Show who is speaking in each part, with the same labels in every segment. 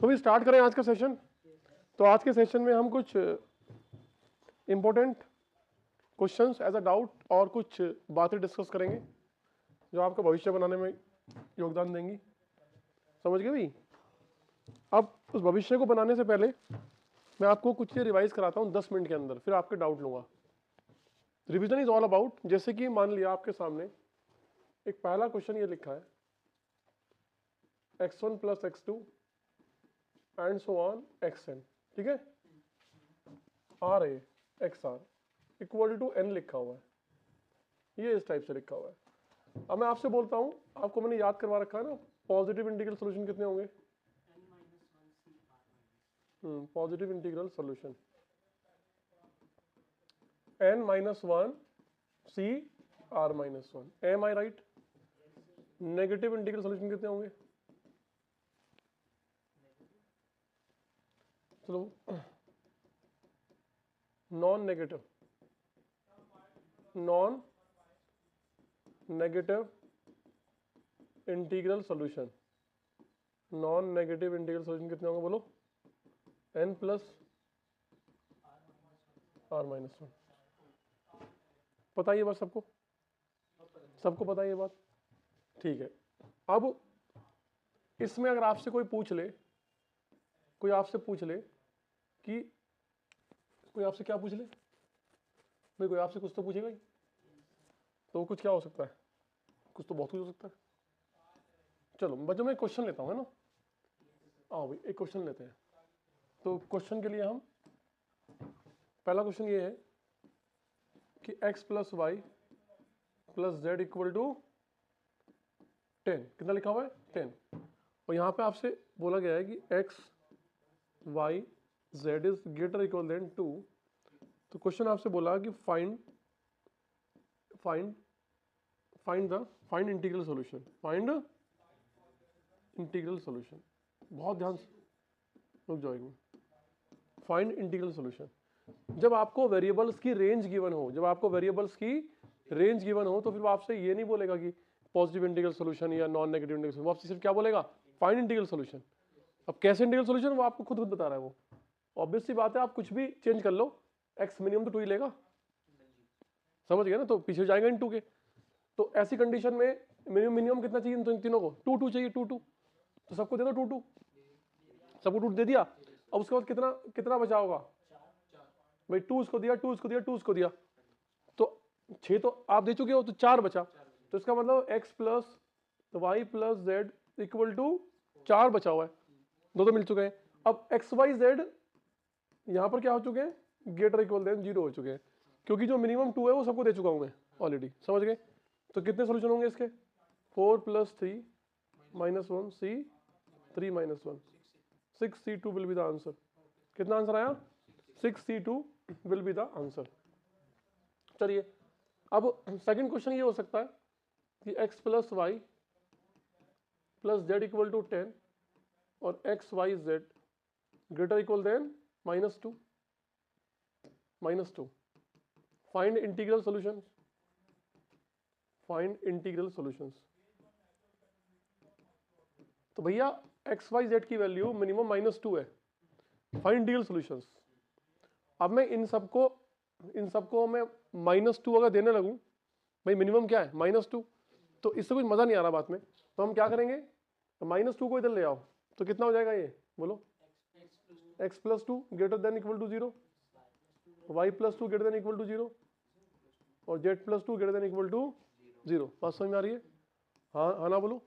Speaker 1: तो भी स्टार्ट करें आज का सेशन। तो आज के सेशन में हम कुछ important questions as a doubt और कुछ बातें डिस्कस करेंगे जो आपका भविष्य बनाने में योगदान देंगी। समझ गए भाई? अब उस भविष्य को बनाने से पहले मैं आपको कुछ चीज़ रिवाइज कराता हूँ 10 मिनट के अंदर, फिर आपके डाउट लूंगा। रिवीजन इज ऑल अबाउट, जैसे कि मान लिया आपके सामने एक पहला क्वेश्चन ये लिखा है x1 + x2 and so on xn, ठीक है। R A X R equal to n लिखा हुआ है, ये इस टाइप से लिखा हुआ है। अब मैं आपसे बोलता हूं, आपको मैंने याद करवा रखा है ना, पॉजिटिव इंटीग्रल सॉल्यूशन कितने होंगे? Positive integral solution n-1 c r-1। Am I right? Negative integral solution कितने होंगे? चलो, non negative integral solution, non negative integral solution कितने होंगे बोलो? n + r-1। पता है ये बात सबको? सबको पता है ये बात? ठीक है। अब इसमें अगर आपसे कोई पूछ ले, कोई आपसे पूछ ले कि कोई आपसे क्या पूछ ले भाई, कोई आपसे कुछ तो पूछेगा ही, तो कुछ क्या हो सकता है? कुछ तो बहुत कुछ हो सकता है। चलो बच्चों मैं क्वेश्चन लेता हूँ, है ना? आओ भाई एक क्वेश्चन लेते हैं। तो क्वेश्चन के लिए हम पहला क्वेश्चन ये है कि x + y + z = 10। कितना लिखा हुआ है? 10। और यहाँ पे आपसे बोला गया है कि x y z is greater equal than 2। तो क्वेश्चन आपसे बोला कि find integral solution. Find integral solution, बहुत ध्यान से रुक जाओ एक मिनट। फाइंड इंटीग्रल सॉल्यूशन, जब आपको वेरिएबल्स की रेंज गिवन हो, तो फिर वो आपसे ये नहीं बोलेगा कि पॉजिटिव इंटीग्रल सॉल्यूशन या नॉन नेगेटिव इंटीग्रल सॉल्यूशन, वो आपसे सिर्फ क्या बोलेगा? Find integral solution. अब कैसे इंटीग्रल सॉल्यूशन वो आपको खुद बता रहा है। वो ऑब्वियस सी बात है, आप कुछ भी चेंज कर लो, x मिनिमम तो 2 ही लेगा। समझ गए ना? तो पीछे जाएगा इन 2 के। तो ऐसी कंडीशन में मिनिमम कितना चाहिए इन तीनों को? 2 2 चाहिए, 2 2। तो सबको दे दो 2 2, सबको 2 दे दिया। अब उसके बाद कितना बचा होगा भाई? 2 उसको दिया, 2 उसको दिया, 2 उसको दिया, तो 6 तो आप दे चुके हो, तो 4 बचा। तो इसका मतलब x + y + z = 4 बचा हुआ है, 2 तो मिल चुके हैं। अब x y z यहां पर क्या हो चुके हैं? ग्रेटर इक्वल देन 0 हो चुके हैं, क्योंकि जो मिनिमम 2 है वो सबको दे चुका हूं मैं ऑलरेडी। समझ गए? तो कितने सोल्यूशन होंगे इसके? 4 + 3 - 1 c 3 - 1 6c2 will be the answer. कितना आंसर आया? 6c2 will be the answer. चलिए, अब सेकंड क्वेश्चन ये हो सकता है कि x + y + z = 10 और x y z greater equal than -2। Find integral solutions. तो भैया x y z की वैल्यू मिनिमम -2 है। Find integral solutions. अब मैं इन सबको मैं -2 अगर देने लगूं, भाई मिनिमम क्या है? -2। तो इससे कुछ मजा नहीं आ रहा बात में। तो हम क्या करेंगे? तो -2 को इधर ले आओ, तो कितना हो जाएगा ये बोलो? x + 2 greater than equal to 0, y + 2 greater than equal to 0 और z + 2 greater than equal to 0। बात समझ में आ रही है? हाँ ना बोलो?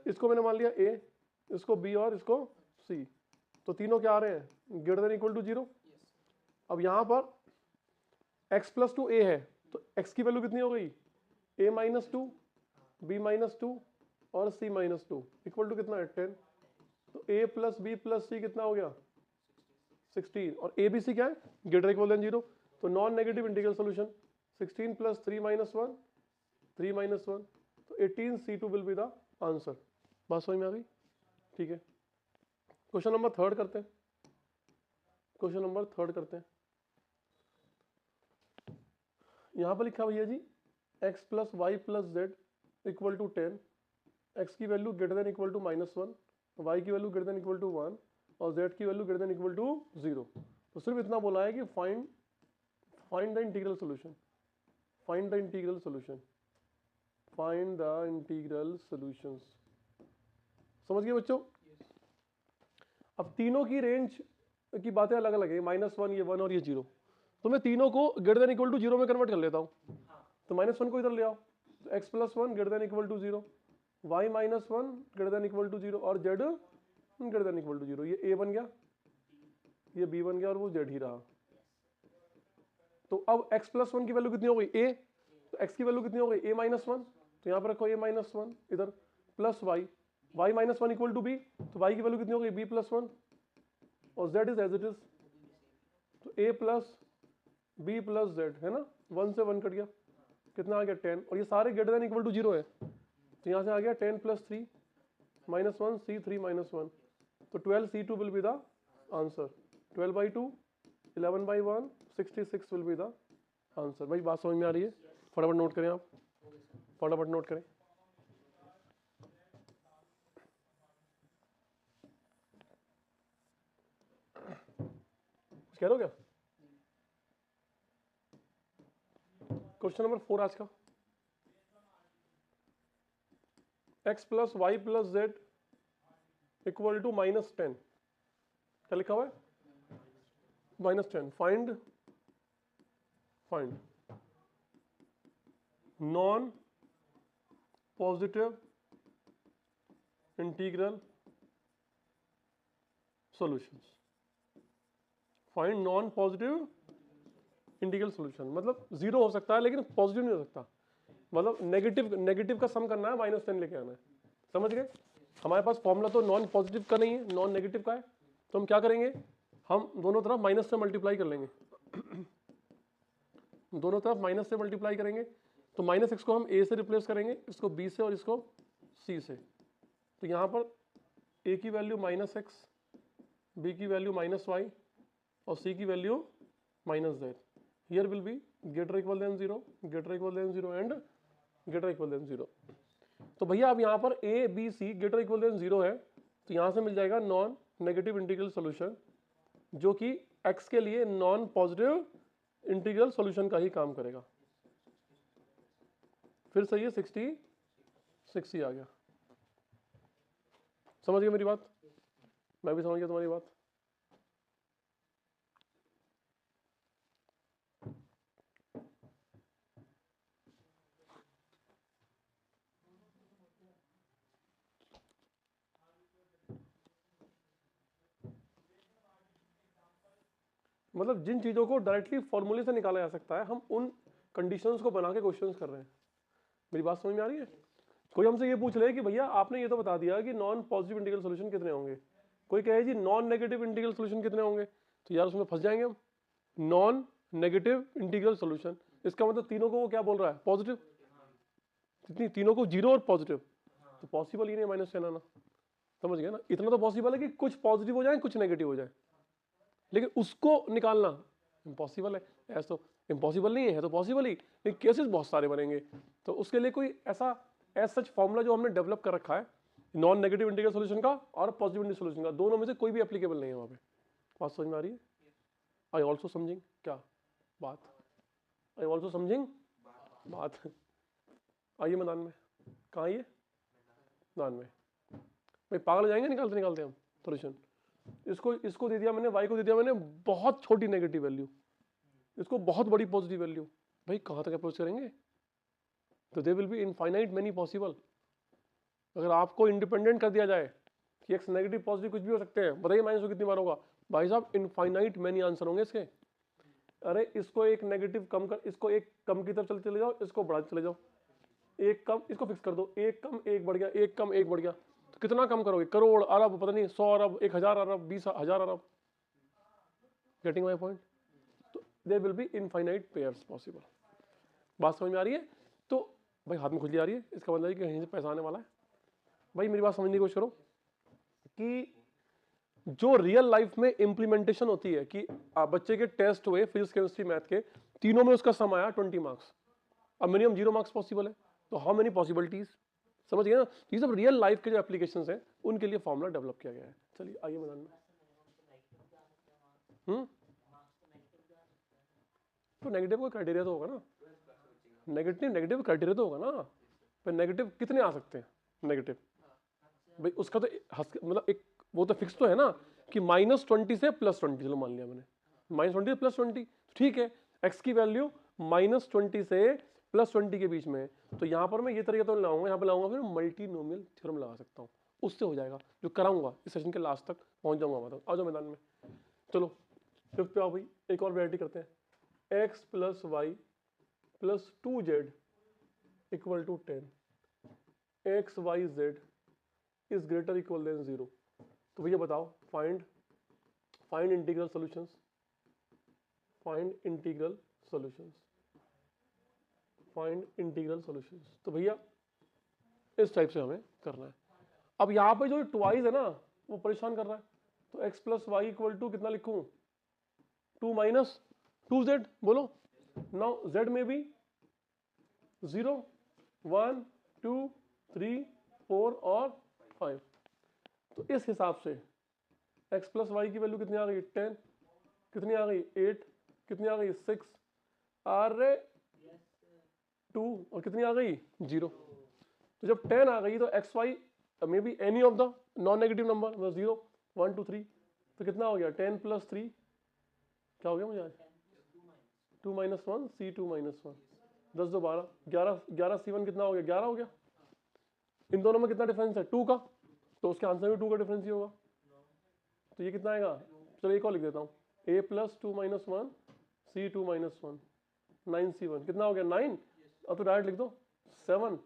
Speaker 1: इसको मैंने मान लिया a, इसको b और इसको c, तो तीनों क्या आ रहे हैं? Greater than equal to 0। अब यहां पर x + 2 a है, तो x की वैल्यू कितनी हो गई? a - 2 b - 2 और c - 2 इक्वल टू कितना है? 10। तो a + b + c कितना हो गया? 16। और a b c क्या है? Greater equal than 0। तो नॉन नेगेटिव इंटीग्रल सॉल्यूशन 16 + 3 - 1 3 - 1, तो 18c2 will be the answer. बात समझ में आ गई? ठीक है। क्वेश्चन नंबर थर्ड करते हैं। यहां पर लिखा भैया जी x + y + z = 10, x की value greater than equal to -1, y की value greater than equal to 1 और z की value greater than equal to 0। तो सिर्फ इतना बोला है कि find the integral solution, find the integral solution, find the integral solutions. समझ गए बच्चों? अब तीनों की रेंज की बातें अलग अलग है, -1, ये 1 और ये 0। तो मैं तीनों को ग्रेटर देन इक्वल टू 0 में कन्वर्ट कर लेता हूँ। तो -1 को इधर ले आओ, तो x + 1 greater than equal to 0, y - 1 greater than equal to 0 और z greater than equal to 0। ये a बन गया, ये b बन गया और वो z ही रहा। तो अब x + 1 की वैल्यू कितनी हो गई? a। तो x की वैल्यू कितनी हो गई? a - 1। तो यहाँ पर रखो a - 1 इधर, plus y, y - 1 equal to b। तो y की वैल्यू कितनी हो गई? b + 1 और z is as it is. तो a + b + z है ना, 1 से 1 कट गया, कितना आ गया? 10। और ये सारे ग्रेटर देन इक्वल टू 0 है, तो यहाँ से आ गया 10 + 3 -1 c3 - 1। तो 12c2 will be the answer. 12/2 11/1 66 will be the answer. भाई बात समझ में आ रही है? फटाफट नोट करें आप, फटाफट नोट करें। कुछ कह रहे हो क्या? क्वेश्चन नंबर 4 आज का, x + y + z equal to -10। क्या लिखा हुआ है? -10। Find non positive integral solutions. Find non positive integral solution, मतलब 0 हो सकता है लेकिन पॉजिटिव नहीं हो सकता। मतलब नेगेटिव का सम करना है, -10 लेके आना है। समझ गए? हमारे पास फॉर्मूला तो नॉन पॉजिटिव का नहीं है, नॉन नेगेटिव का है। तो हम क्या करेंगे? हम दोनों तरफ माइनस से मल्टीप्लाई कर लेंगे। दोनों तरफ माइनस से मल्टीप्लाई करेंगे। तो -x को हम a से रिप्लेस करेंगे, इसको b से और इसको c से। तो यहाँ पर a की वैल्यू -x, b की वैल्यू -y और c की value -z। Here will be greater equal than 0, greater equal than 0 and greater equal than 0। तो भैया अब यहाँ पर a b c greater equal than 0 है, तो यहाँ से मिल जाएगा नॉन नेगेटिव इंटीग्रल सॉल्यूशन, जो कि x के लिए नॉन पॉजिटिव इंटीग्रल सॉल्यूशन का ही काम करेगा। फिर सही है, 60 ही आ गया। समझ गए मेरी बात? मैं भी समझ गया तुम्हारी बात। मतलब जिन चीजों को डायरेक्टली फॉर्मूले से निकाला जा सकता है, हम उन कंडीशंस को बना के क्वेश्चंस कर रहे हैं। मेरी बात समझ में आ रही है? कोई हमसे ये पूछ ले कि भैया आपने ये तो बता दिया कि नॉन पॉजिटिव इंटीग्रल सॉल्यूशन कितने होंगे, कोई कहे जी नॉन नेगेटिव इंटीग्रल सॉल्यूशन कितने होंगे, तो यार उसमें फंस जाएंगे हम। नॉन नेगेटिव इंटीग्रल सॉल्यूशन, इसका मतलब तीनों को वो क्या बोल रहा है? पॉजिटिव। तीनों को 0 और पॉजिटिव, तो पॉसिबल ही नहीं -10 आना। समझ गए ना? इतना तो पॉसिबल है कि कुछ पॉजिटिव हो जाए कुछ नेगेटिव हो जाए, लेकिन उसको निकालना इम्पॉसिबल है। ऐसा तो इम्पॉसिबल नहीं है तो पॉसिबल ही, लेकिन केसेस बहुत सारे बनेंगे। तो उसके लिए कोई ऐसा सच फॉर्मूला जो हमने डेवलप कर रखा है नॉन नेगेटिव इंटीग्रल सॉल्यूशन का और पॉजिटिव इंटीग्रल सॉल्यूशन का, दोनों में से कोई भी एप्लीकेबल नहीं है वहाँ पे। बात समझ में आ रही है? आई ऑल्सो समझिंग क्या बात? आई ऑल्सो समझिंग बात। आइए मैदान में। कहाँ आइए? मैदान में। भाई पागल हो जाएंगे निकालते निकालते हम सॉल्यूशन। इसको दे दिया मैंने, y को दे दिया मैंने बहुत छोटी नेगेटिव वैल्यू, इसको बहुत बड़ी पॉजिटिव वैल्यू। भाई कहाँ तक अप्रोच करेंगे? तो they will be infinite many possible. अगर आपको इंडिपेंडेंट कर दिया जाए कि x नेगेटिव पॉजिटिव कुछ भी हो सकते हैं, बताइए -1 कितनी बार होगा? भाई साहब इनफाइनाइट मेनी आंसर होंगे इसके। अरे इसको एक नेगेटिव कम कर, इसको एक कम की तरफ चले जाओ, इसको बढ़ाते चले जाओ, एक कम इसको फिक्स कर दो, एक कम एक बढ़ गया, एक कम एक बढ़ गया, तो कितना कम करोगे? करोड़, अरब, पता नहीं 100 अरब, 1000 अरब, 20,000 अरब। Getting my point? तो there will be infinite pairs possible. बात समझ में आ रही है? तो भाई हाथ में खुजली आ रही है, इसका मतलब है कि कहीं से पैसा आने वाला है। भाई मेरी बात समझने की कोशिश करो कि जो रियल लाइफ में इंप्लीमेंटेशन होती है कि बच्चे के टेस्ट हुए फिजिक्स केमिस्ट्री मैथ के, तीनों में उसका सम आया 20 मार्क्स, अब मिनिमम 0 मार्क्स पॉसिबल है। तो हाउ मेनी पॉसिबिलिटीज? समझ गए ना? ये सब रियल लाइफ के जो एप्लीकेशंस हैं उनके लिए फॉर्मूला डेवलप किया गया है। चलिए आइए मैदान में। तो नेगेटिव का क्राइटेरिया तो होगा ना, नेगेटिव क्राइटेरिया तो होगा ना, पर नेगेटिव कितने आ सकते हैं नेगेटिव भाई, उसका तो मतलब एक वो तो फिक्स तो है ना कि -20 से +20, चलो मान लिया मैंने -20 से +20, ठीक है, x की वैल्यू -20 से +20 के बीच में है, तो यहाँ पर मैं ये तरीका तो लाऊंगा, यहाँ पे लाऊंगा फिर मल्टीनोमियल थ्योरम लगा सकता हूँ, उससे हो जाएगा, जो कराऊंगा इस सेशन के लास्ट तक पहुंच जाऊंगा वहां तक। आ जाओ मैदान में, चलो फिफ्थ पे आओ भाई, एक और वैरायटी करते हैं, x + y + 2z = 10, x y z is greater equal than 0। तो भैया बताओ, find integral solutions, find integral solutions. तो भैया इस टाइप से हमें करना है। अब यहाँ पे जो ट्वाइस है ना वो परेशान कर रहा है, तो x + y = कितना लिखूं, 2 - 2z, बोलो नाउ z में भी 0 1 2 3 4 और 5, तो इस हिसाब से x + y की वैल्यू कितनी आ गई, 10, कितनी आ गई 8, कितनी आ गई 6, अरे 2, और कितनी आ गई 0। तो जब 10 आ गई तो x y may be any of the non negative number, 0 1 2 3, तो कितना हो गया 10 + 3, क्या हो गया मुझे आज 2 - 1 c2 - 1, 10 2 12 11 11 c1 कितना हो गया 11 हो गया। इन दोनों में कितना डिफरेंस है 2 का, तो उसके आंसर में 2 का डिफरेंस ही होगा, तो ये कितना आएगा, चलो एक और लिख देता हूँ, a + 2 - 1 c2 - 1 9 c1 कितना हो गया 9, अब तो डायरेक्ट लिख दो 7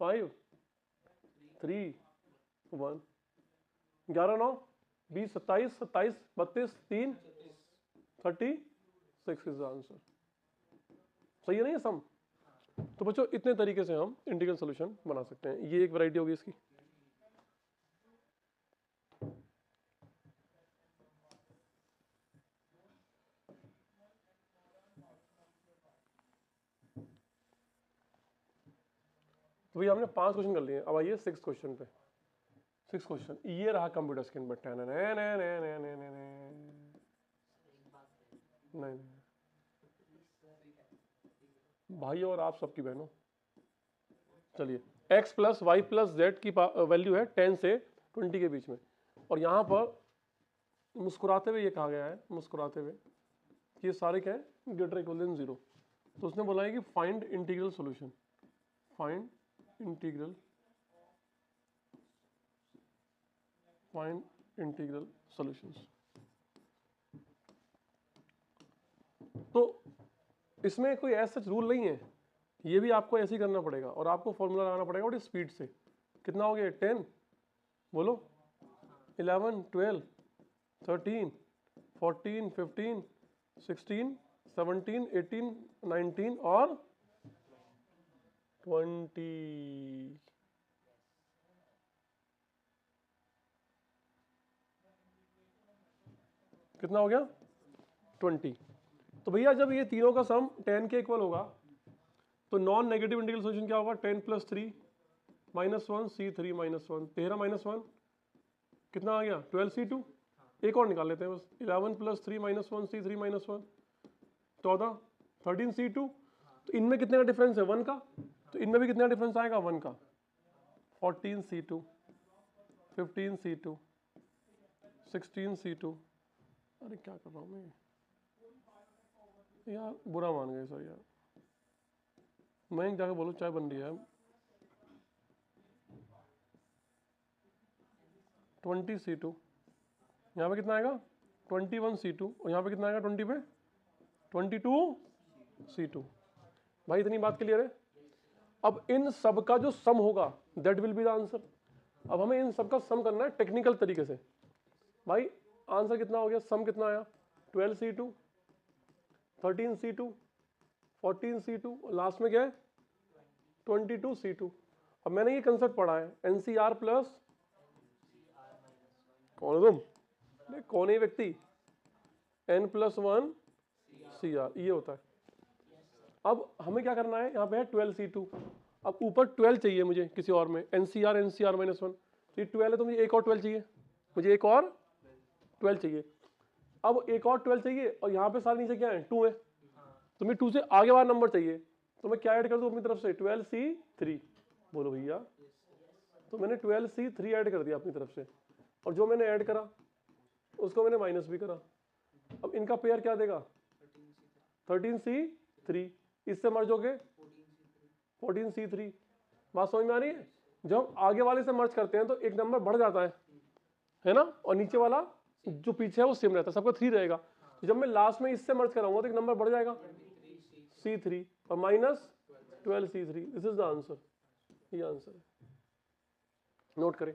Speaker 1: 5 3 1, 11 9 20 27 27 32 3 36 इज आंसर, सही है नहीं ये सम। तो बच्चों इतने तरीके से हम इंटीग्रल सॉल्यूशन बना सकते हैं, ये एक वैरायटी होगी इसकी। तो भैया हमने 5 क्वेश्चन कर लिए, अब आइए 6 क्वेश्चन पे। 6 क्वेश्चन ये रहा कंप्यूटर स्क्रीन पर, नहीं भाई और आप सबकी बहनों, चलिए x + y + z की वैल्यू है 10 से 20 के बीच में, और यहाँ पर मुस्कुराते हुए ये कहा गया है, मुस्कुराते हुए ये सारे क्या है ग्रेटर इक्वल देन 0, तो उसने बोला है कि find integral solution, find integral solutions. तो इसमें कोई ऐसा रूल नहीं है, ये भी आपको ऐसे ही करना पड़ेगा, और आपको फॉर्मूला लगाना पड़ेगा और स्पीड से। कितना हो गया 10, बोलो 11 12 13 14 15 16 17 18 19 और 20। कितना हो गया 20। तो भैया जब ये तीनों का सम 10 के इक्वल होगा तो नॉन नेगेटिव इंटीग्रल सॉल्यूशन क्या होगा, 10 + 3 - 1 c3 - 1, 13 - 1 कितना आ गया 12 c2, एक और निकाल लेते हैं बस, 11 + 3 - 1 c3 - 1 14 13 c2, तो इनमें कितने का डिफरेंस है 1 का, तो इनमें भी कितना डिफरेंस आएगा 1 का, 14 c2 15 c2 16 c2। अरे क्या कर रहा हूँ मैं यार, बुरा मान गए सर यार, मैं जाकर बोलूँ चाय बन रही है। 20 c2, यहाँ पे कितना आएगा 21 c2, और यहाँ पे कितना आएगा 20 पे 22 c2। भाई इतनी बात क्लियर है। अब इन सब का जो सम होगा that will be the answer. अब हमें इन सब का सम करना है टेक्निकल तरीके से। भाई आंसर कितना हो गया, सम कितना आया 12 c2 13 c2 14 c2, लास्ट में क्या है 22 c2। अब मैंने ये कंसेप्ट पढ़ा है एनसीआर प्लस, कौन है तुम, कौन है व्यक्ति, n+1 CR, ये होता है। अब हमें क्या करना है, यहाँ पे है 12 c2, अब ऊपर 12 चाहिए मुझे किसी और में, NCR -1, तो ये 12 है तो मुझे एक और 12 चाहिए, मुझे एक और 12 चाहिए। अब एक और 12 चाहिए और यहाँ पे सारे नीचे क्या है 2 है, तो मैं 2 से आगे वाला नंबर चाहिए, तो मैं क्या ऐड कर दूँ अपनी तरफ से 12C3, बोलो भैया। तो मैंने 12C3 ऐड कर दिया अपनी तरफ से, और जो मैंने ऐड करा उसको मैंने माइनस भी करा। अब इनका पेयर क्या देगा 13C3, इससे मर्ज हो गए 14C3। बात समझ में आ रही है? जब हम आगे वाले से मर्ज करते हैं तो एक नंबर बढ़ जाता है ना, और नीचे वाला जो पीछे है वो सेम रहता है, सबका 3 रहेगा। जब मैं लास्ट में इससे मर्ज कराऊंगा तो एक नंबर बढ़ जाएगा C3 और minus 12C3। This is the answer, ये आंसर है, नोट करें।